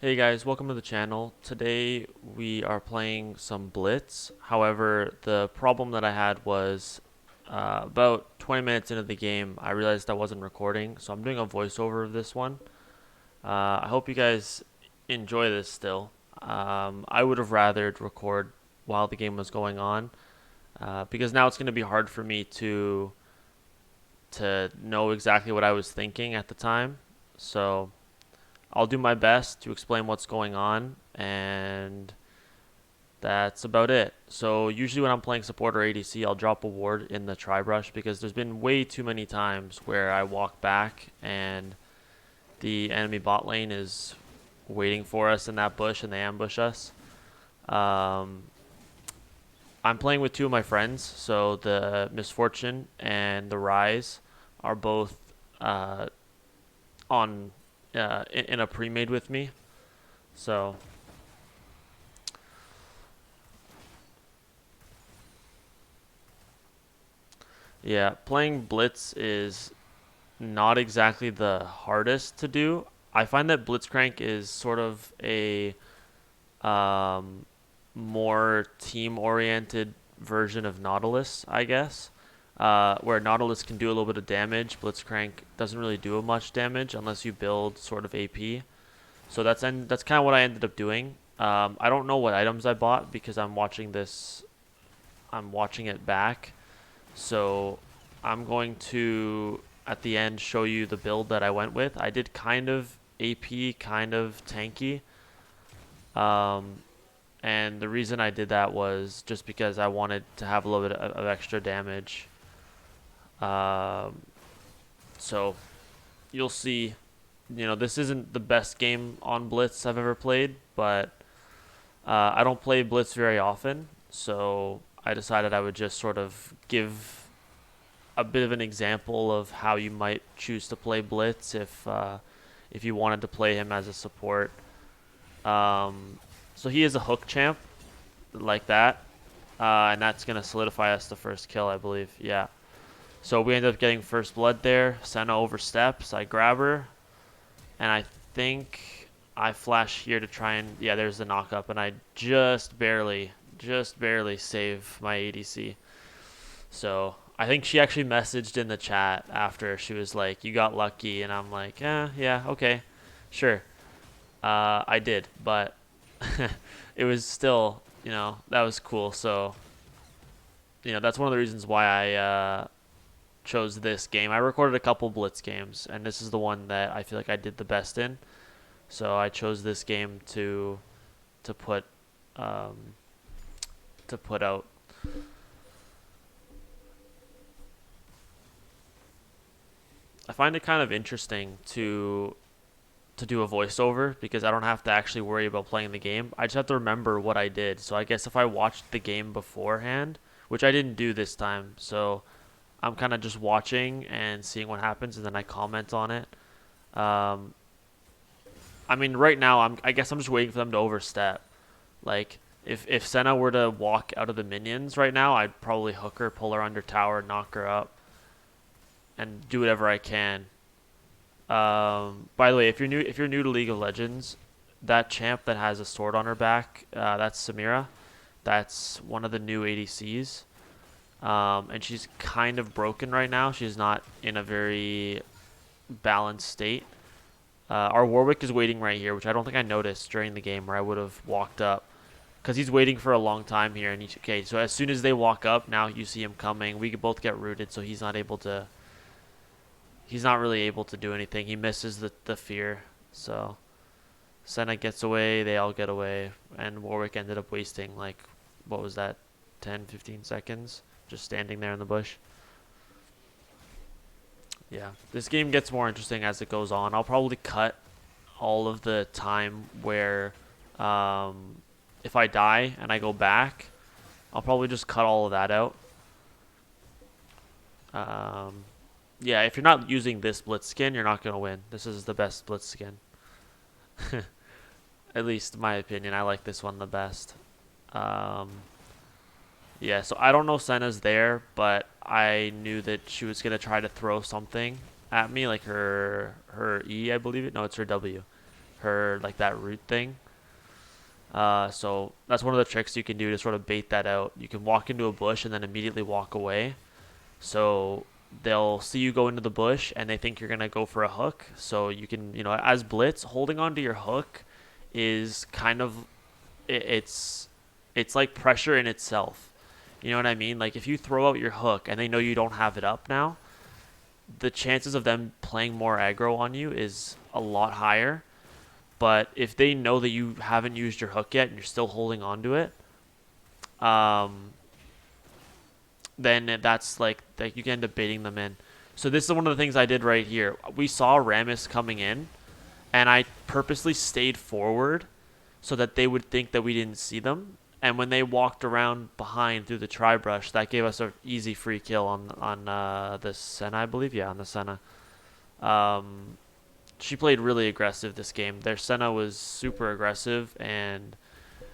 Hey guys, welcome to the channel. Today we are playing some Blitz. However, the problem that I had was about 20 minutes into the game, I realized I wasn't recording, so I'm doing a voiceover of this one. I hope you guys enjoy this still. I would have rathered record while the game was going on, because now it's going to be hard for me to know exactly what I was thinking at the time. So I'll do my best to explain what's going on, and that's about it. So usually when I'm playing support or ADC, I'll drop a ward in the try brush because there's been way too many times where I walk back and the enemy bot lane is waiting for us in that bush and they ambush us. Um, I'm playing with two of my friends, so the Misfortune and the Rise are both uh, on in a pre-made with me. So yeah, playing Blitz is not exactly the hardest to do. I find that Blitzcrank is sort of a um, more team-oriented version of Nautilus, I guess. Where Nautilus can do a little bit of damage, Blitzcrank doesn't really do much damage unless you build sort of AP. So that's kind of what I ended up doing. I don't know what items I bought because I'm watching it back. So I'm going to, at the end, show you the build that I went with. I did kind of AP, kind of tanky. Um, and the reason I did that was just because I wanted to have a little bit of extra damage. Um, so you'll see, this isn't the best game on Blitz I've ever played, but I don't play Blitz very often. So I decided I would just sort of give a bit of an example of how you might choose to play Blitz if you wanted to play him as a support. Um, so he is a hook champ like that, and that's gonna solidify us the first kill, I believe. Yeah. So we end up getting first blood there. Senna oversteps. I grab her, and I think I flash here to try and there's the knock up, and I just barely save my ADC. So I think she actually messaged in the chat after. She was like, "You got lucky," and I'm like, yeah, okay, sure." I did, but it was still, that was cool. So, that's one of the reasons why I chose this game. I recorded a couple Blitz games, and this is the one that I feel like I did the best in. So I chose this game to put um, to put out. I find it kind of interesting to do a voiceover because I don't have to actually worry about playing the game. I just have to remember what I did. So I guess if I watched the game beforehand, which I didn't do this time, so I'm kind of just watching and seeing what happens, and then I comment on it. Um, I mean, right now I guess I'm just waiting for them to overstep. Like if Senna were to walk out of the minions right now, I'd probably hook her, pull her under tower, knock her up, and do whatever I can. By the way, if you're new to League of Legends, that champ that has a sword on her back, that's Samira. That's one of the new ADCs. And she's kind of broken right now. She's not in a very balanced state. Our Warwick is waiting right here, which I don't think I noticed during the game, where I would have walked up, because he's waiting for a long time here. And okay, so as soon as they walk up, now you see him coming. We could both get rooted, so he's not able to. He's not really able to do anything. He misses the fear. So Senna gets away, they all get away, and Warwick ended up wasting, like, what was that, 10, 15 seconds just standing there in the bush. Yeah, this game gets more interesting as it goes on. I'll probably cut all of the time where if I die and I go back, I'll probably just cut all of that out. Um, yeah, if you're not using this Blitz skin, you're not going to win. This is the best Blitz skin. At least in my opinion, I like this one the best. Um, yeah, so I don't know Senna's there, but I knew that she was gonna try to throw something at me, like her E, I believe it. No, it's her W. her like that root thing. So that's one of the tricks you can do to sort of bait that out. You can walk into a bush and then immediately walk away. So they'll see you go into the bush and they think you're gonna go for a hook. So you can, as Blitz, holding onto your hook is kind of it's like pressure in itself. You know what I mean? Like if you throw out your hook and they know you don't have it up now, the chances of them playing more aggro on you is a lot higher. But if they know that you haven't used your hook yet and you're still holding on to it, then that's like you can end up baiting them in. So this is one of the things I did right here. We saw Rammus coming in, and I purposely stayed forward so that they would think that we didn't see them. And when they walked around behind through the tri-brush, that gave us an easy free kill on the Senna, I believe. Yeah, on the Senna. She played really aggressive this game. Their Senna was super aggressive, and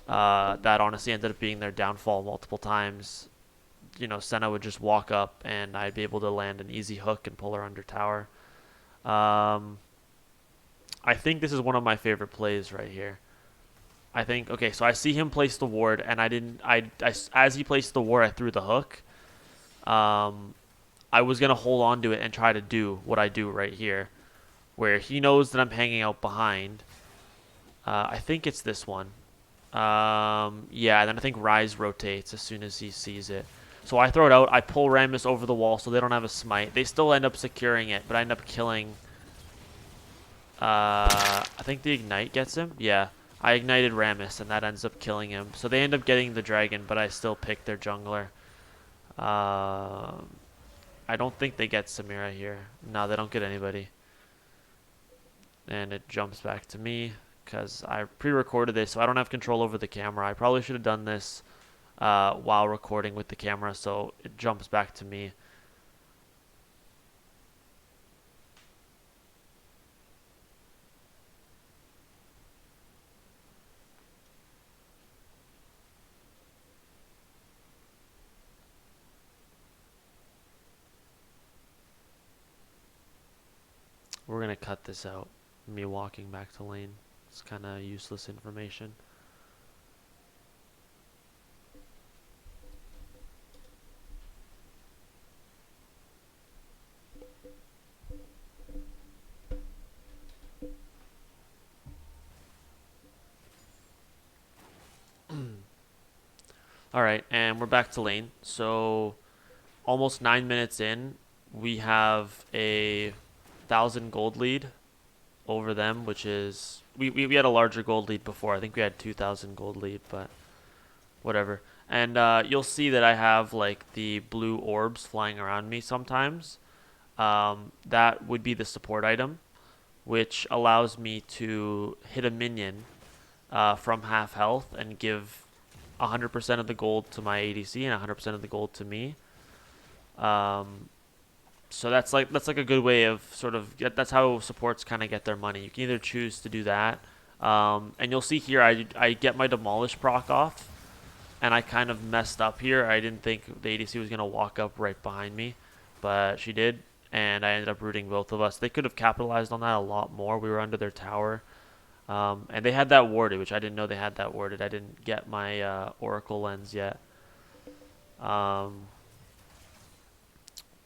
that honestly ended up being their downfall multiple times. Senna would just walk up, and I'd be able to land an easy hook and pull her under tower. I think this is one of my favorite plays right here. I think, okay, so I see him place the ward, and as he placed the ward, I threw the hook. I was going to hold on to it and try to do what I do right here, where he knows that I'm hanging out behind. I think it's this one. Yeah, and then I think Rise rotates as soon as he sees it. So I throw it out, I pull Rammus over the wall so they don't have a smite. They still end up securing it, but I end up killing... I think the Ignite gets him? Yeah. I ignited Rammus, and that ends up killing him. So they end up getting the dragon, but I still pick their jungler. I don't think they get Samira here. No, they don't get anybody. And it jumps back to me, because I pre-recorded this, so I don't have control over the camera. I probably should have done this while recording with the camera, so it jumps back to me. We're going to cut this out. Me walking back to lane. It's kind of useless information. Alright, and we're back to lane. So, almost 9 minutes in, we have a 1,000 gold lead over them, which is... We had a larger gold lead before. I think we had 2,000 gold lead, but whatever. And you'll see that I have like the blue orbs flying around me sometimes. That would be the support item, which allows me to hit a minion from half health and give 100% of the gold to my ADC and 100% of the gold to me. So that's like a good way of sort of that's how supports kind of get their money. You can either choose to do that, and you'll see here I get my demolish proc off, and I kind of messed up here. I didn't think the ADC was gonna walk up right behind me, but she did, and I ended up rooting both of us. They could have capitalized on that a lot more. We were under their tower, and they had that warded, which I didn't know they had that warded. I didn't get my Oracle lens yet.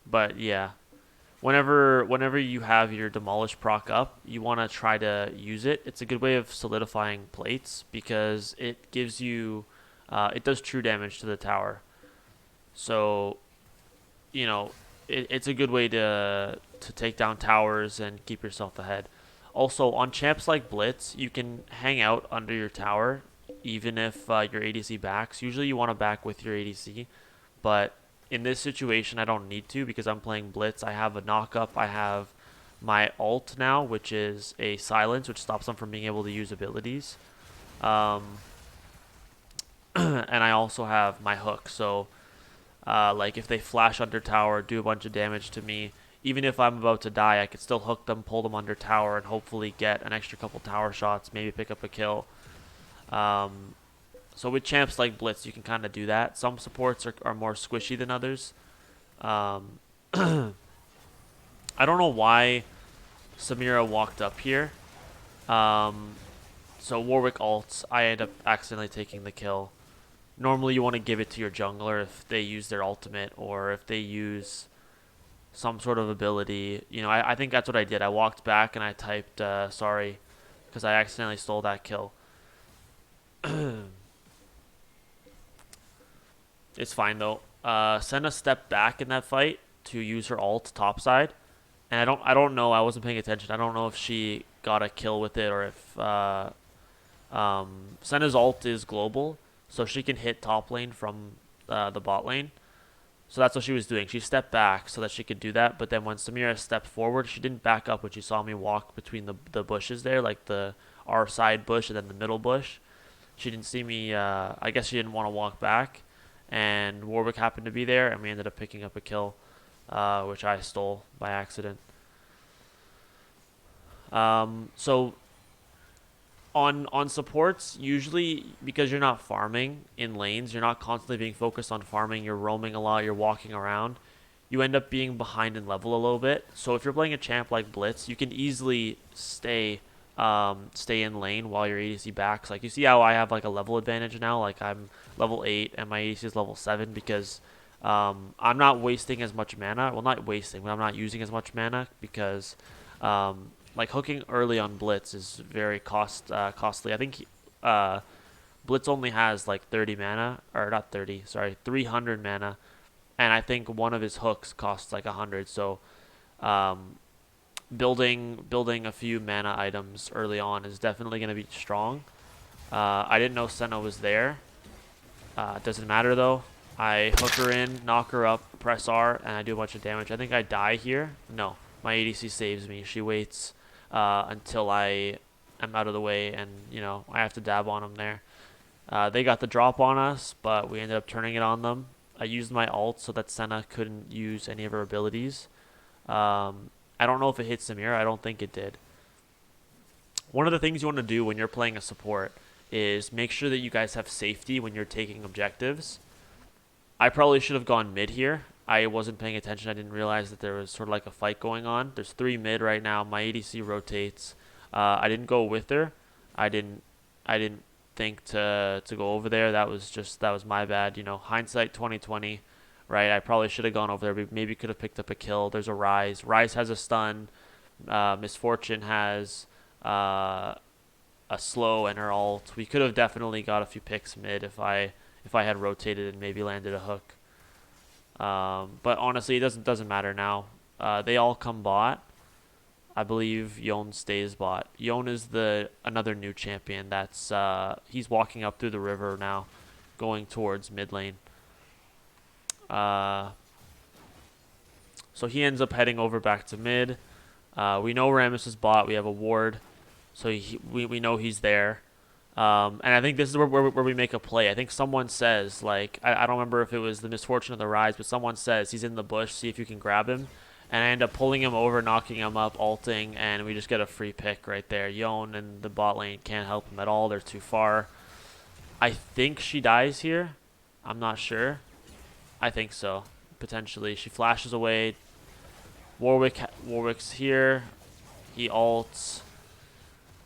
But yeah, whenever you have your demolish proc up, you want to try to use it. It's a good way of solidifying plates because it gives you, it does true damage to the tower. So, it's a good way to take down towers and keep yourself ahead. Also, on champs like Blitz, you can hang out under your tower even if your ADC backs. Usually you want to back with your ADC, but in this situation, I don't need to because I'm playing Blitz. I have a knock-up. I have my ult now, which is a silence, which stops them from being able to use abilities. And I also have my hook. So, like, if they flash under tower, do a bunch of damage to me, even if I'm about to die, I could still hook them, pull them under tower, and hopefully get an extra couple tower shots, maybe pick up a kill. So with champs like Blitz, you can kind of do that. Some supports are more squishy than others. I don't know why Samira walked up here. So Warwick ults, I end up accidentally taking the kill. Normally you want to give it to your jungler if they use their ultimate or if they use some sort of ability. You know, I think that's what I did. I walked back and I typed sorry because I accidentally stole that kill. It's fine though. Senna stepped back in that fight to use her ult topside, and I don't know. I wasn't paying attention. I don't know if she got a kill with it or if Senna's ult is global, so she can hit top lane from the bot lane. So that's what she was doing. She stepped back so that she could do that. But then when Samira stepped forward, she didn't back up when she saw me walk between the bushes there, like the our side bush and then the middle bush. She didn't see me. I guess she didn't want to walk back, and Warwick happened to be there, and we ended up picking up a kill, which I stole by accident. So on supports, usually because you're not farming in lanes, you're not constantly being focused on farming. You're roaming a lot. You're walking around. You end up being behind in level a little bit. So if you're playing a champ like Blitz, you can easily stay in lane while your ADC backs. Like you see how I have like a level advantage now. Like I'm level 8 and my ADC is level 7 because I'm not wasting as much mana. Well, not wasting, but I'm not using as much mana because like hooking early on Blitz is very costly. I think Blitz only has like 30 mana, or not 30, sorry, 300 mana, and I think one of his hooks costs like 100. So um, building a few mana items early on is definitely going to be strong. I didn't know Senna was there. It doesn't matter though. I hook her in, knock her up, press R, and I do a bunch of damage. I think I die here. No, my ADC saves me. She waits until I am out of the way, and you know I have to dab on them there. They got the drop on us, but we ended up turning it on them. I used my ult so that Senna couldn't use any of her abilities. I don't know if it hit Samira. I don't think it did. One of the things you want to do when you're playing a support is make sure that you guys have safety when you're taking objectives. I probably should have gone mid here. I wasn't paying attention. I didn't realize that there was sort of like a fight going on. There's 3 mid right now. My ADC rotates. I didn't go with her. I didn't. I didn't think to go over there. That was my bad. You know, hindsight 2020, right? I probably should have gone over there. Maybe could have picked up a kill. There's a Rise. Rise has a stun. Misfortune has a slow and her ult. We could have definitely got a few picks mid if I had rotated and maybe landed a hook. But honestly, it doesn't matter now. They all come bot. I believe Yon stays bot. Yon is the another new champion. That's he's walking up through the river now, going towards mid lane. So he ends up heading over back to mid. We know Rammus is bot. We have a ward, so we know he's there. And I think this is where we make a play. I think someone says, like, I don't remember if it was the Misfortune of the Rise, but someone says he's in the bush, see if you can grab him. And I end up pulling him over, knocking him up, ulting, and we just get a free pick right there. Yon and the bot lane can't help him at all. They're too far. I think she dies here. I'm not sure. I think so. Potentially. She flashes away. Warwick's here. He ults.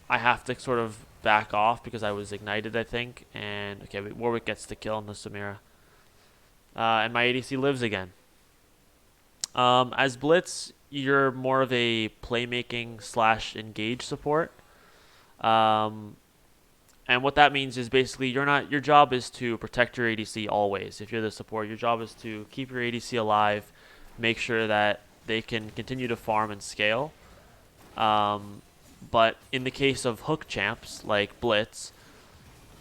I have to sort of back off because I was ignited, I think. And okay, Warwick gets the kill on the Samira. And my ADC lives again. As Blitz, you're more of a playmaking / engage support. And what that means is basically your job is to protect your ADC always. If you're the support, your job is to keep your ADC alive, make sure that they can continue to farm and scale. But in the case of hook champs like Blitz,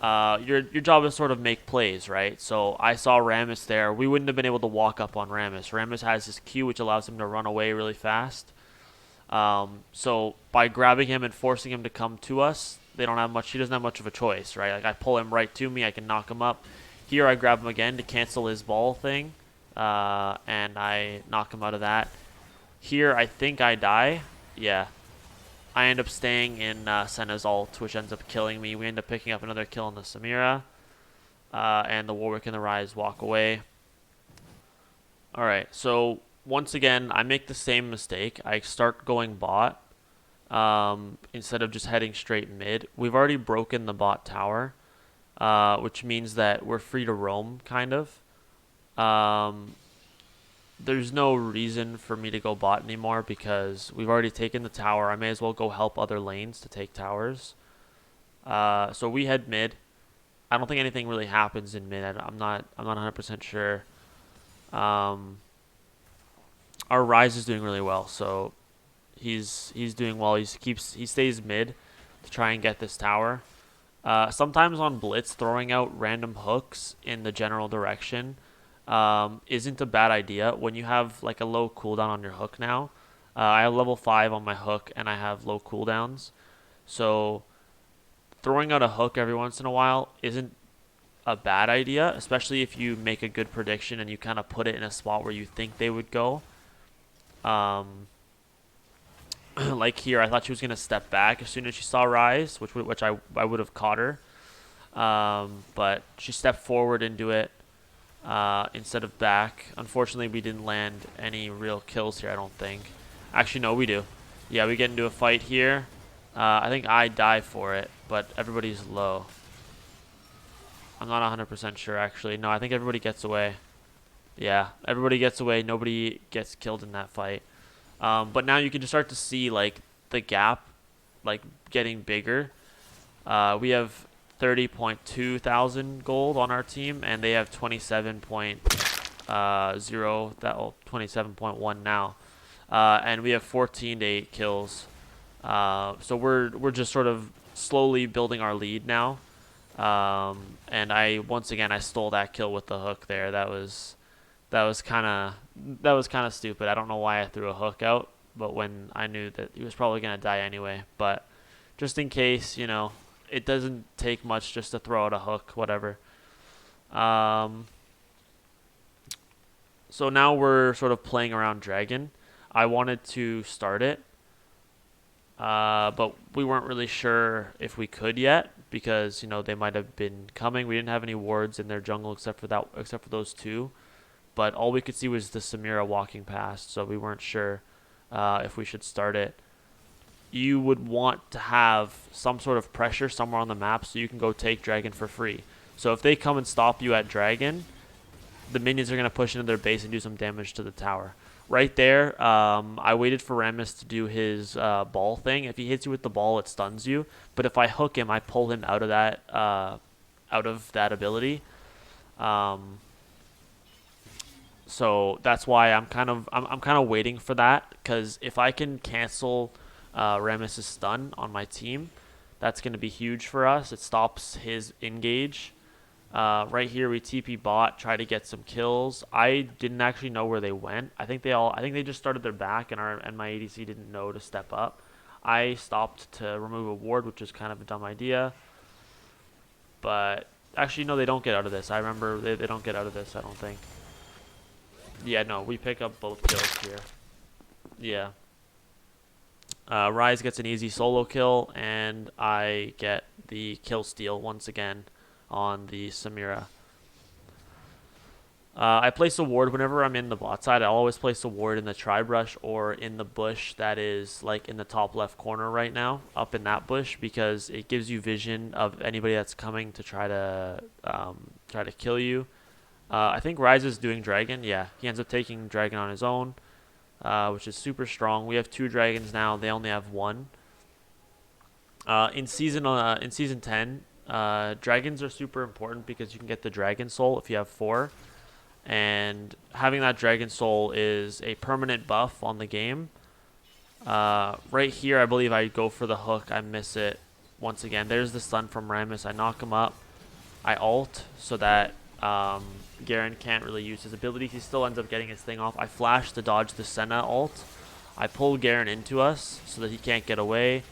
your job is sort of make plays, right? So I saw Rammus there. We wouldn't have been able to walk up on Rammus. Rammus has his Q, which allows him to run away really fast. So by grabbing him and forcing him to come to us, they don't have much. He doesn't have much of a choice, right? Like I pull him right to me, I can knock him up. Here I grab him again to cancel his ball thing, and I knock him out of that. Here I think I die. Yeah. I end up staying in Senna's ult, which ends up killing me. We end up picking up another kill on the Samira. And the Warwick and the Rise walk away. Alright, so once again, I make the same mistake. I start going bot. instead of just heading straight mid. We've already broken the bot tower, which means that we're free to roam, kind of. Um, there's no reason for me to go bot anymore because we've already taken the tower. I may as well go help other lanes to take towers. So we head mid. I don't think anything really happens in mid. I'm not 100% sure. Um, our Rise is doing really well, so he's doing well. He stays mid to try and get this tower. Sometimes on Blitz, throwing out random hooks in the general direction isn't a bad idea when you have like a low cooldown on your hook now. I have level 5 on my hook and I have low cooldowns. So throwing out a hook every once in a while isn't a bad idea, especially if you make a good prediction and you kind of put it in a spot where you think they would go. Um, like here, I thought she was going to step back as soon as she saw Rise, which I would have caught her. But she stepped forward into it instead of back. Unfortunately, we didn't land any real kills here, I don't think. Actually, no, we do. Yeah, we get into a fight here. I think I die for it, but everybody's low. I'm not 100% sure, actually. No, I think everybody gets away. Yeah, everybody gets away. Nobody gets killed in that fight. But now you can just start to see, like, the gap, like, getting bigger. We have 30.2 thousand gold on our team, and they have 27.1 now. And we have 14 to 8 kills. So we're just sort of slowly building our lead now. And once again I stole that kill with the hook there. That was kind of stupid. I don't know why I threw a hook out, but when I knew that he was probably gonna die anyway. But just in case, it doesn't take much just to throw out a hook, whatever. So now we're sort of playing around Dragon. I wanted to start it, but we weren't really sure if we could yet because they might have been coming. We didn't have any wards in their jungle except for those two, but all we could see was the Samira walking past, so we weren't sure if we should start it. You would want to have some sort of pressure somewhere on the map so you can go take Dragon for free. So if they come and stop you at Dragon, the minions are going to push into their base and do some damage to the tower. Right there, I waited for Rammus to do his ball thing. If he hits you with the ball, it stuns you. But if I hook him, I pull him out of that ability. So that's why I'm kind of waiting for that, because if I can cancel Rammus' stun on my team, that's going to be huge for us. It stops his engage. Right here we TP bot, try to get some kills. I didn't actually know where they went. I think they just started their back, and my ADC didn't know to step up. I stopped to remove a ward, which is kind of a dumb idea. But actually, no, they don't get out of this. I remember they don't get out of this, I don't think. Yeah, no, we pick up both kills here. Yeah. Rise gets an easy solo kill, and I get the kill steal once again on the Samira. I place a ward whenever I'm in the bot side. I'll always place a ward in the tri-brush or in the bush that is like in the top left corner right now, up in that bush, because it gives you vision of anybody that's coming to try to kill you. I think Rise is doing Dragon. Yeah, he ends up taking Dragon on his own, which is super strong. We have 2 dragons now. They only have 1. In season 10, dragons are super important because you can get the dragon soul if you have 4, and having that dragon soul is a permanent buff on the game. Right here, I believe I go for the hook. I miss it once again. There's the stun from Rammus. I knock him up. I ult so that Garen can't really use his ability. He still ends up getting his thing off. I flash to dodge the Senna ult. I pull Garen into us so that he can't get away,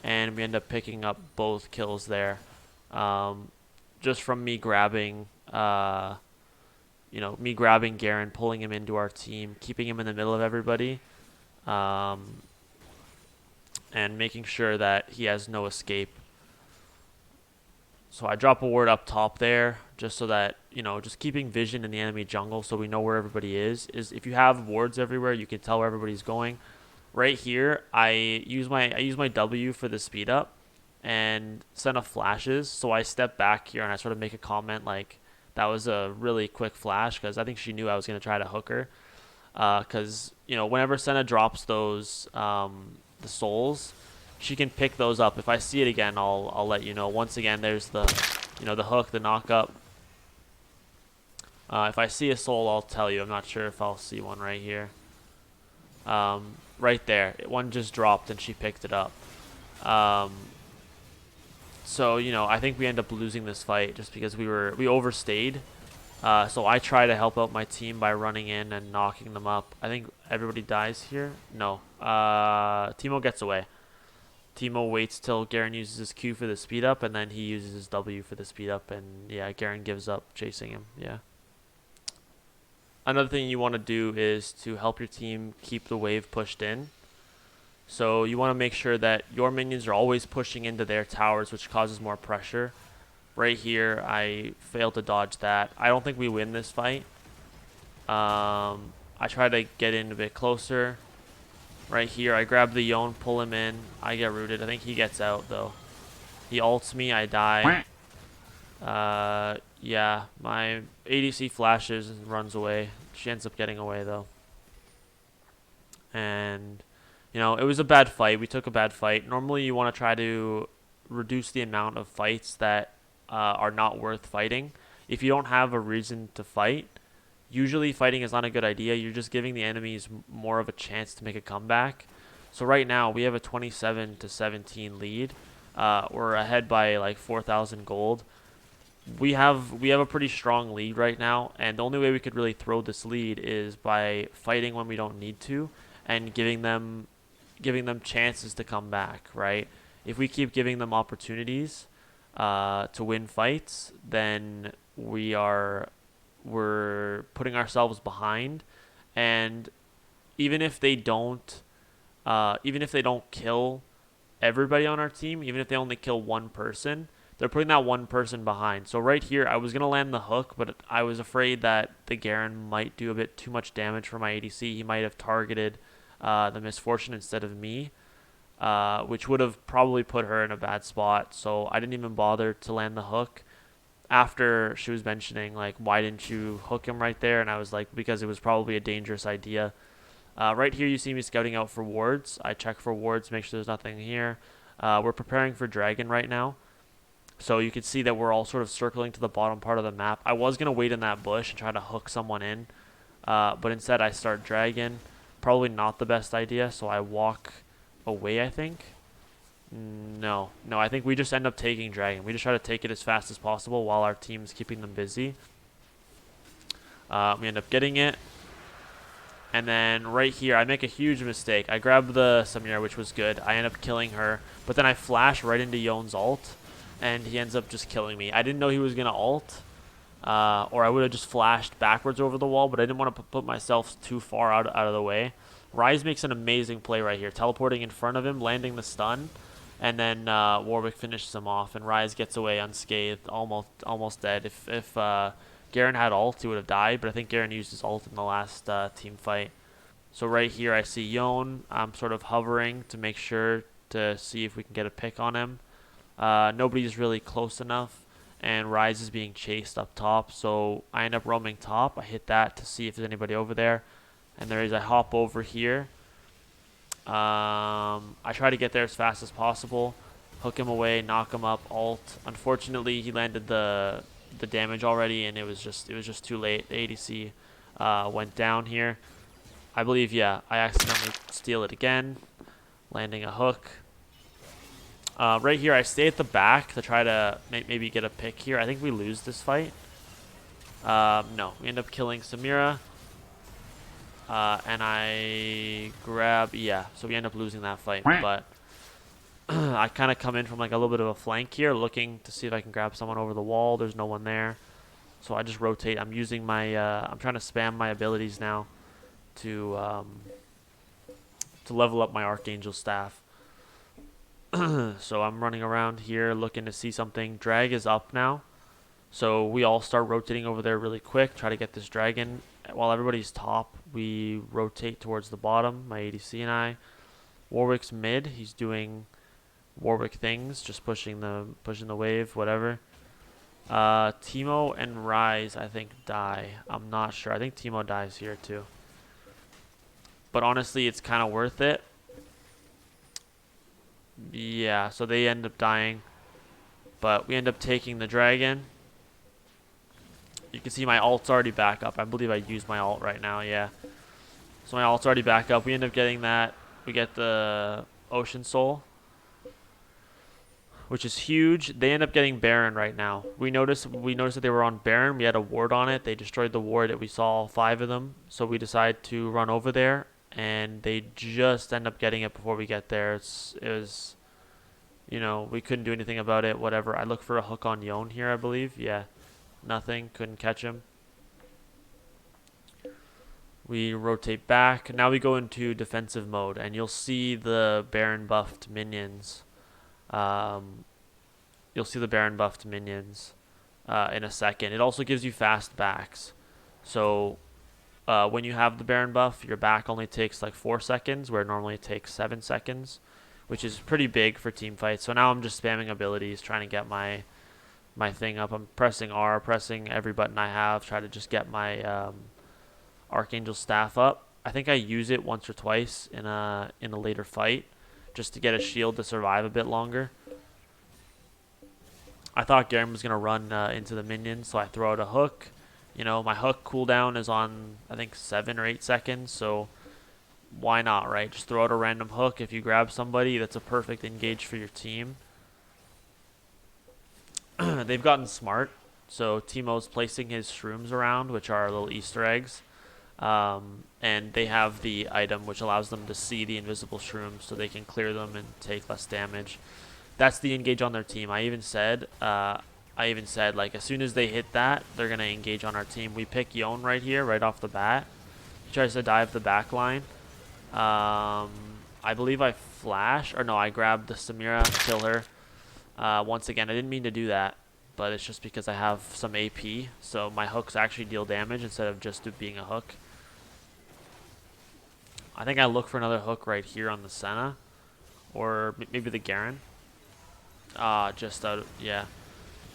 and we end up picking up both kills there. Just from me grabbing, Garen, pulling him into our team, keeping him in the middle of everybody, and making sure that he has no escape. So I drop a ward up top there, just so that, just keeping vision in the enemy jungle so we know where everybody is if you have wards everywhere, you can tell where everybody's going. Right here, I use my W for the speed up and send off flashes. So I step back here and I sort of make a comment like that was a really quick flash because I think she knew I was gonna try to hook her. Because whenever Senna drops those the souls, she can pick those up. If I see it again, I'll let you know. Once again, there's the hook, the knock up. If I see a soul, I'll tell you. I'm not sure if I'll see one right here. Right there, one just dropped and she picked it up. Um, so I think we end up losing this fight just because we overstayed. So I try to help out my team by running in and knocking them up. I think everybody dies here. No. Timo gets away. Timo waits till Garen uses his Q for the speed up, and then he uses his W for the speed up, and yeah, Garen gives up chasing him. Yeah. Another thing you want to do is to help your team keep the wave pushed in. So you want to make sure that your minions are always pushing into their towers, which causes more pressure. Right here, I failed to dodge that. I don't think we win this fight. I try to get in a bit closer. Right here, I grab the Yone, pull him in. I get rooted. I think he gets out, though. He ults me. I die. Yeah, my ADC flashes and runs away. She ends up getting away, though. And, it was a bad fight. We took a bad fight. Normally, you want to try to reduce the amount of fights that are not worth fighting. If you don't have a reason to fight, usually fighting is not a good idea. You're just giving the enemies more of a chance to make a comeback. So right now we have a 27-17 lead. We're ahead by like 4,000 gold. We have a pretty strong lead right now, and the only way we could really throw this lead is by fighting when we don't need to and giving them chances to come back, right? If we keep giving them opportunities to win fights, then we're putting ourselves behind. And even if they don't kill everybody on our team, even if they only kill one person, they're putting that one person behind. So right here, I was gonna land the hook, but I was afraid that the Garen might do a bit too much damage for my ADC. He might have targeted the Misfortune instead of me, which would have probably put her in a bad spot. So I didn't even bother to land the hook. After she was mentioning, like, why didn't you hook him right there? And I was like, because it was probably a dangerous idea. Right here, you see me scouting out for wards. I check for wards, make sure there's nothing here. We're preparing for Dragon right now. So you can see that we're all sort of circling to the bottom part of the map. I was going to wait in that bush and try to hook someone in. But instead, I start Dragon. Probably not the best idea, so I walk away, I think. No, I think we just end up taking Dragon. We just try to take it as fast as possible while our team's keeping them busy. We end up getting it. And then right here, I make a huge mistake. I grab the Samira, which was good. I end up killing her. But then I flash right into Yone's ult, and he ends up just killing me. I didn't know he was going to ult, or I would have just flashed backwards over the wall, but I didn't want to put myself too far out of the way. Ryze makes an amazing play right here, teleporting in front of him, landing the stun. And then Warwick finishes him off, and Ryze gets away unscathed, almost dead. If Garen had ult, he would have died, but I think Garen used his ult in the last team fight. So right here, I see Yone. I'm sort of hovering to make sure to see if we can get a pick on him. Nobody's really close enough, and Ryze is being chased up top, so I end up roaming top. I hit that to see if there's anybody over there, and there is. I hop over here. I try to get there as fast as possible, hook him away, knock him up, ult. Unfortunately, he landed the damage already, and it was just too late. The ADC went down here. I believe, yeah, I accidentally steal it again, landing a hook. Right here, I stay at the back to try to maybe get a pick here. I think we lose this fight. No, we end up killing Samira. And I grab, yeah, so we end up losing that fight, but I kind of come in from like a little bit of a flank here, looking to see if I can grab someone over the wall. There's no one there, so I just rotate. I'm using my, I'm trying to spam my abilities now to level up my Archangel staff. So I'm running around here looking to see something. Drag is up now, so we all start rotating over there really quick, try to get this dragon. While everybody's top, we rotate towards the bottom, my ADC and I. Warwick's mid. He's doing Warwick things, just pushing the wave, whatever. Teemo and Rise, I think, die. I'm not sure. I think Teemo dies here too. But honestly, it's kind of worth it. Yeah, so they end up dying. But we end up taking the dragon. You can see my ult's already back up. I believe I used my ult right now, yeah. So my ult's already back up. We end up getting that. We get the Ocean Soul, which is huge. They end up getting Baron right now. We noticed that they were on Baron. We had a ward on it. They destroyed the ward. We saw all 5 of them. So we decided to run over there, and they just end up getting it before we get there. It was, you know, we couldn't do anything about it. Whatever. I look for a hook on Yone here, I believe. Yeah, nothing. Couldn't catch him. We rotate back. Now we go into defensive mode, and you'll see the Baron buffed minions. You'll see the Baron buffed minions in a second. It also gives you fast backs. So when you have the Baron buff, your back only takes like 4 seconds, where normally it takes 7 seconds, which is pretty big for team fights. So now I'm just spamming abilities, trying to get my thing up. I'm pressing R, pressing every button I have, try to just get my Archangel staff up. I think I use it once or twice in a later fight, just to get a shield to survive a bit longer. I thought Garen was gonna run into the minions, so I throw out a hook. You know, my hook cooldown is on, I think, 7 or 8 seconds, so why not, right? Just throw out a random hook. If you grab somebody, that's a perfect engage for your team. They've gotten smart, so Teemo's placing his shrooms around, which are little Easter eggs. And they have the item which allows them to see the invisible shrooms, so they can clear them and take less damage. That's the engage on their team. I even said like, as soon as they hit that, they're gonna engage on our team. We pick Yone right here, right off the bat. He tries to dive the back line. I believe I flash, or no, I grabbed the Samira, kill her. Once again, I didn't mean to do that, but it's just because I have some AP, so my hooks actually deal damage instead of just being a hook. I think I look for another hook right here on the Senna, or maybe the Garen. Just out, yeah.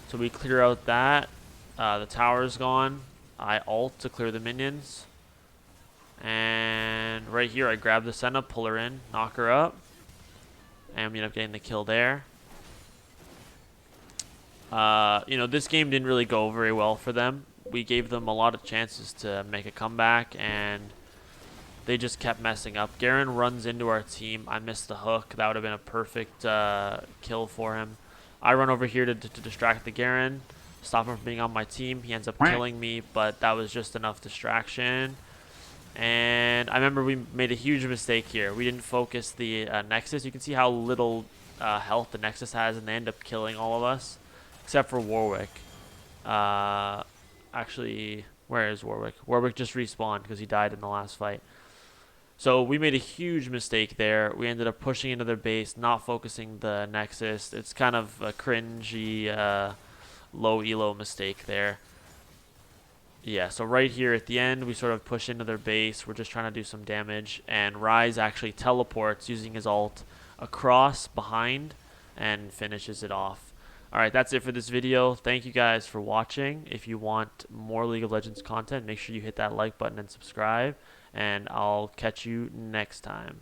So we clear out that. The tower's gone. I ult to clear the minions. And right here, I grab the Senna, pull her in, knock her up. And we end up getting the kill there. You know, this game didn't really go very well for them. We gave them a lot of chances to make a comeback, and they just kept messing up. Garen runs into our team. I missed the hook. That would have been a perfect kill for him. I run over here to distract the Garen, stop him from being on my team. He ends up killing me, but that was just enough distraction. And I remember we made a huge mistake here. We didn't focus the Nexus. You can see how little health the Nexus has, and they end up killing all of us, except for Warwick. Actually, where is Warwick? Warwick just respawned because he died in the last fight. So we made a huge mistake there. We ended up pushing into their base, not focusing the Nexus. It's kind of a cringy, low elo mistake there. Yeah, so right here at the end, we sort of push into their base. We're just trying to do some damage. And Rise actually teleports using his ult across behind and finishes it off. Alright, that's it for this video. Thank you guys for watching. If you want more League of Legends content, make sure you hit that like button and subscribe. And I'll catch you next time.